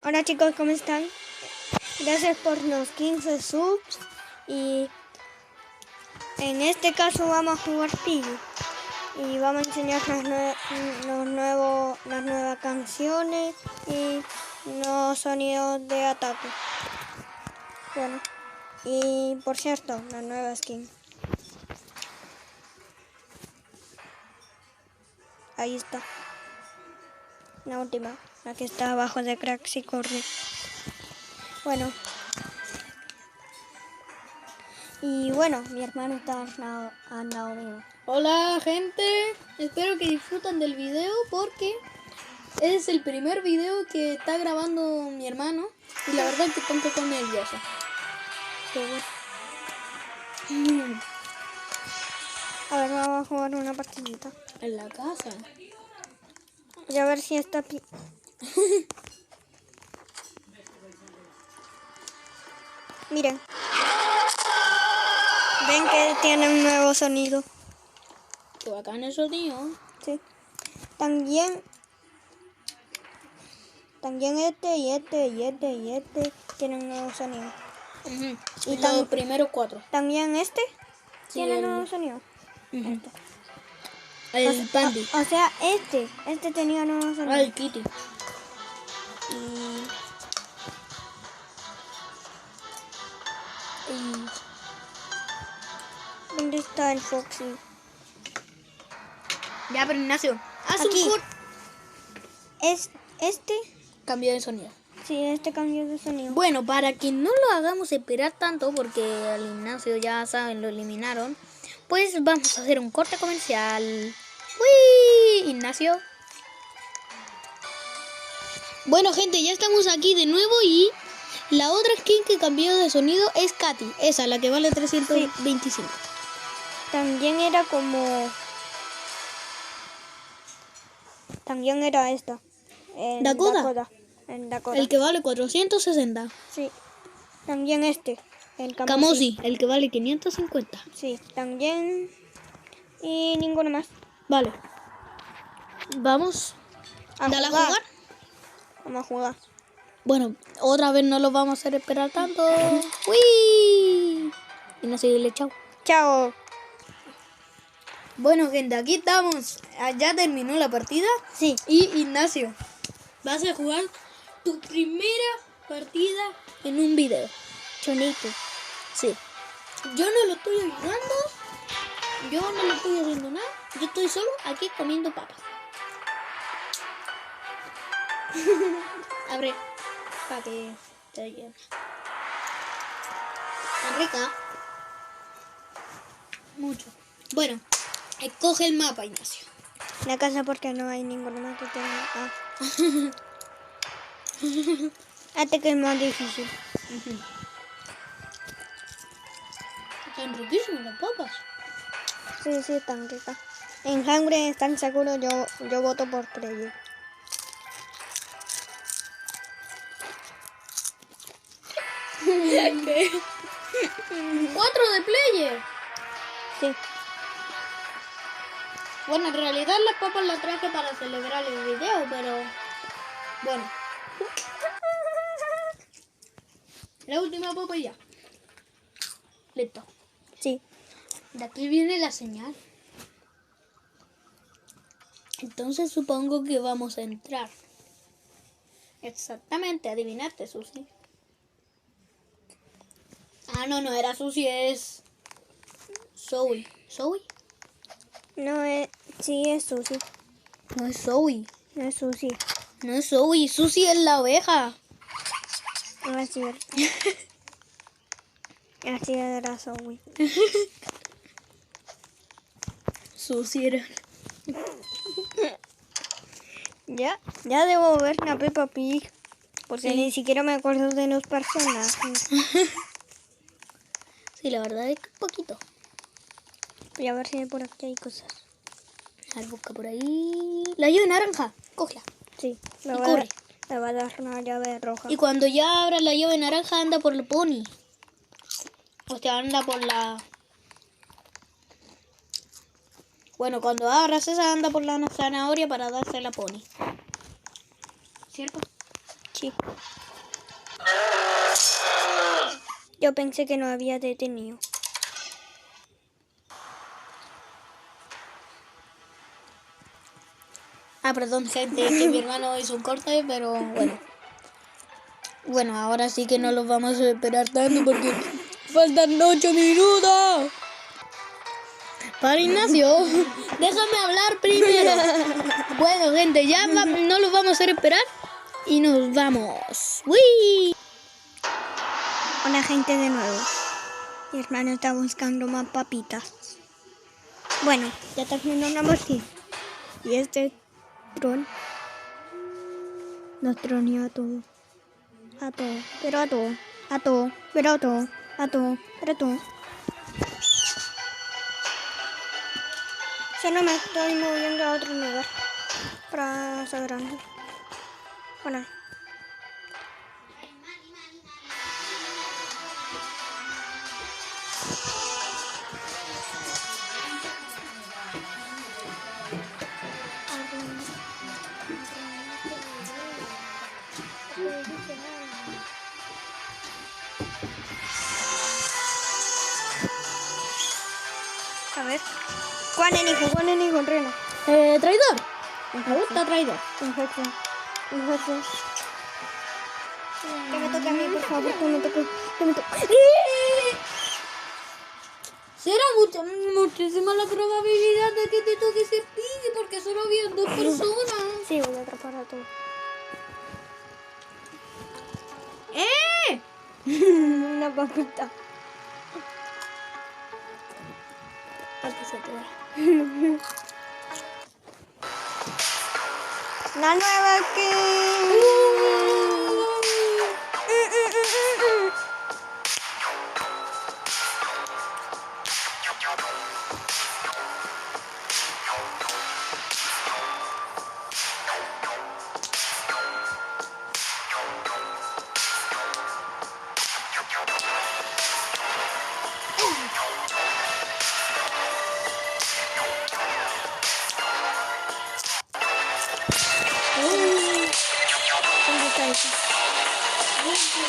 Hola chicos, ¿cómo están? Gracias por los 15 subs y en este caso vamos a jugar Piggy y vamos a enseñar las nuevas canciones y los sonidos de ataque. Bueno, y por cierto, la nueva skin. Ahí está. La última, la que está abajo de Cracks y Corre. Bueno. Y bueno, mi hermano está al lado mío. Hola gente, espero que disfruten del video porque es el primer video que está grabando mi hermano y la verdad que estoy un poco nervioso. A ver, vamos a jugar una partidita. En la casa. Y a ver si está... Miren. Ven que tiene un nuevo sonido. Qué bacán eso, tío. Sí. También este tienen un nuevo sonido. Y los primeros 4. También este Sí, tiene un nuevo sonido. Este. El Pandy. O sea, este tenía un nuevo sonido. El Kitty. ¿Dónde está el Foxy? Ya, pero Ignacio, haz Aquí. un corte. Es este. Cambio de sonido. Sí, este cambio de sonido. Bueno, para que no lo hagamos esperar tanto, porque al Ignacio ya saben, lo eliminaron, pues vamos a hacer un corte comercial. ¡Uy! Ignacio. Bueno, gente, ya estamos aquí de nuevo y la otra skin que cambió de sonido es Katy. Esa, la que vale 325. También era como... También era esta. Dakota. En Dakota. El que vale 460. Sí. También este. El Camosi, el que vale 550. Sí, también. Y ninguno más. Vale. Vamos. Dale a jugar. Vamos a jugar. Bueno, otra vez no lo vamos a hacer esperar tanto. ¡Uy! Y no seguirle, chao. Chao. Bueno, gente, aquí estamos. Ya terminó la partida. Sí. Y Ignacio, vas a jugar tu primera partida en un video. Chonito. Sí. Yo no lo estoy ayudando. Yo no le estoy haciendo nada. Yo estoy solo aquí comiendo papas. Abre. Para que te lleve. Tan rica. Mucho. Bueno, escoge el mapa, Ignacio. La casa porque no hay ninguno más que tenga. Este que es más difícil. Están riquísimas las papas. Sí, están ricas. En Hungry están seguros, yo voto por Player. ¿Qué? 4 de player. Sí. Bueno, en realidad las papas las traje para celebrar el video, pero bueno. La última papa ya. Listo. Sí. De aquí viene la señal. Entonces supongo que vamos a entrar. Exactamente, adivinaste, Susi. Ah, no era Susi, es Zoe. ¿Zoe? No es... Sí, es Susi. No es Zoe. No es Susi. No es Zoe, Susi es la oveja. No es cierto. Así era Zoe. Susi era. Ya debo ver la Peppa Pig. Porque Sí. ni siquiera me acuerdo de los personajes. Sí, la verdad es que un poquito. Voy a ver si por aquí hay cosas. A ver, busca por ahí. La llave naranja, cógela. Sí, Y corre. me va a dar una llave roja. Y cuando ya abras la llave naranja, anda por el pony. O sea, anda por la... Bueno, cuando abras esa, anda por la zanahoria para darse la pony. ¿Cierto? Sí. Yo pensé que no había detenido. Ah, perdón, gente, que mi hermano hizo un corte, pero bueno. Bueno, ahora sí que no los vamos a esperar tanto porque faltan 8 minutos. Para Ignacio, déjame hablar primero. Bueno, gente, ya no los vamos a hacer esperar y nos vamos. ¡Uy! Hola, gente, de nuevo. Mi hermano está buscando más papitas. Bueno, ya terminó una partida. Y este tron nos troneó a todo. A todo, pero a todo. A todo, pero a todo. A todo, pero a todo. Solo me estoy moviendo a otro lugar para saber dónde. Bueno. A ver. ¿Cuál elijo? ¿Cuál elijo, Reno? Traidor. Me gusta traidor. Infección. Infección. Que me toque a mí, por favor, que me toque. Que me toque. Será muchísima la probabilidad de que te toque ese Piggy porque solo había 2 personas. Sí, voy a atrapar a todos. Una papita. Aquí se te va. La nueva que...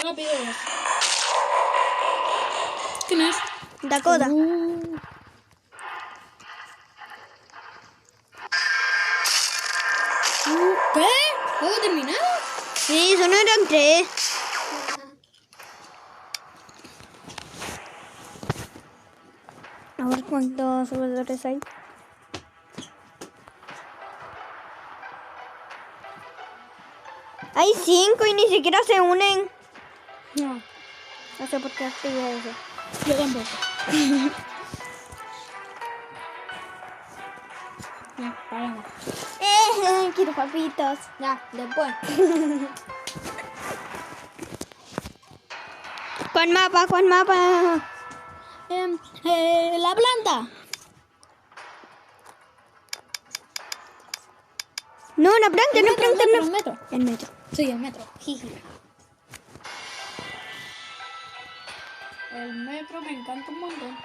Rápido. ¿Quién es? Dakota. ¿Qué? ¿Juego terminado? Sí, eso no eran 3. A ver cuántos jugadores hay. Hay 5 y ni siquiera se unen. No, No sé por qué activé eso. yo tampoco. Ya, paremos. Quiero papitas. Ya, después. ¿Cuál mapa? ¿Cuál mapa? La planta. No, la planta, El no metro, planta, el no. metro. El metro. Sí, el metro. Jiji. El metro me encanta un montón.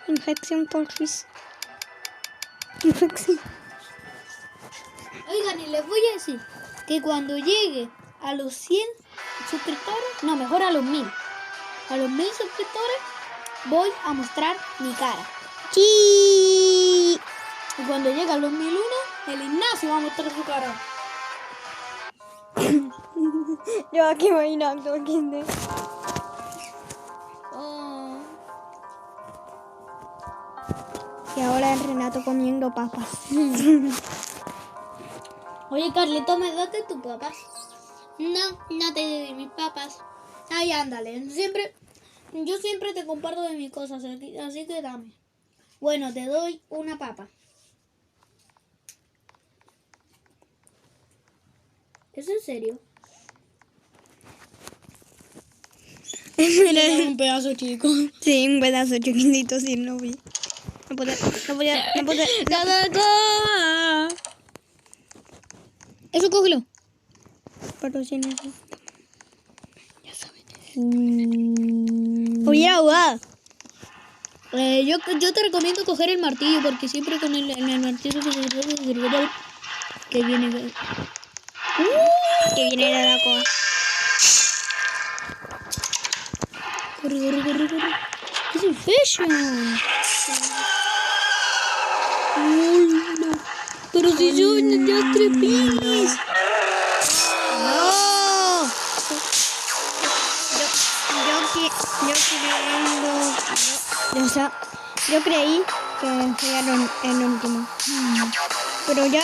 Infección por Chris. Infección. Oigan, y les voy a decir que cuando llegue a los 100 suscriptores, no, mejor a los 1000. A los 1000 suscriptores voy a mostrar mi cara. Sí. Y cuando llegue a los 1001, el Ignacio va a mostrar su cara. Yo aquí bailando, ¿quién es? Oh. Y ahora el Renato comiendo papas. Oye, Carlito, ¿me das de tus papas? No, no te doy mis papas. Ay, ándale. Yo siempre te comparto de mis cosas, así que dame. Bueno, te doy una papa. ¿Es en serio? Mira, Un pedazo chico. sí, un pedazo chiquitito, sí, no vi. No podía. Eso cógelo. Pero sí, no sé. Ya sabes. Oye, agua. Yo te recomiendo coger el martillo porque siempre con el martillo que viene. Que viene la cosa. Corre, corre, corre, corre. Es un fashion. Uy, no. Pero si yo ya 3 pis. ¡No! Yo creí que fueron el último. Pero ya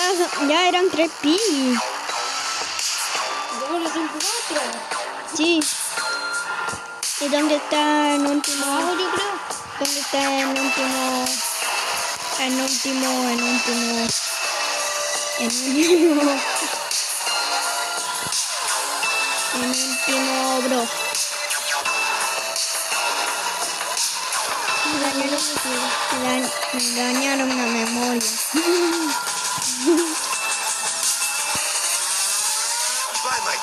eran 3 pi. Ahora son 4. Sí. ¿Y dónde está el último? Abajo yo creo. ¿Dónde está el último? El último, bro. Me dañaron la memoria. By my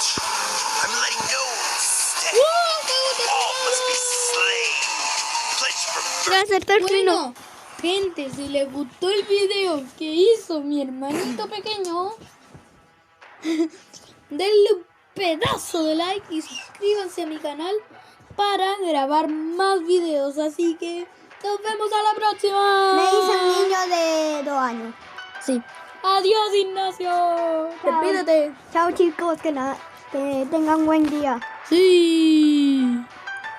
I'm letting go instead. All must be slain. Pledge for Gracias, terminó. Bueno, gente, si les gustó el video que hizo mi hermanito pequeño, denle un pedazo de like y suscríbanse a mi canal para grabar más videos. Así que nos vemos a la próxima. Me hice un niño de 2 años. Sí. Adiós, Ignacio. Despídete. Chao chicos, que tengan buen día. Sí.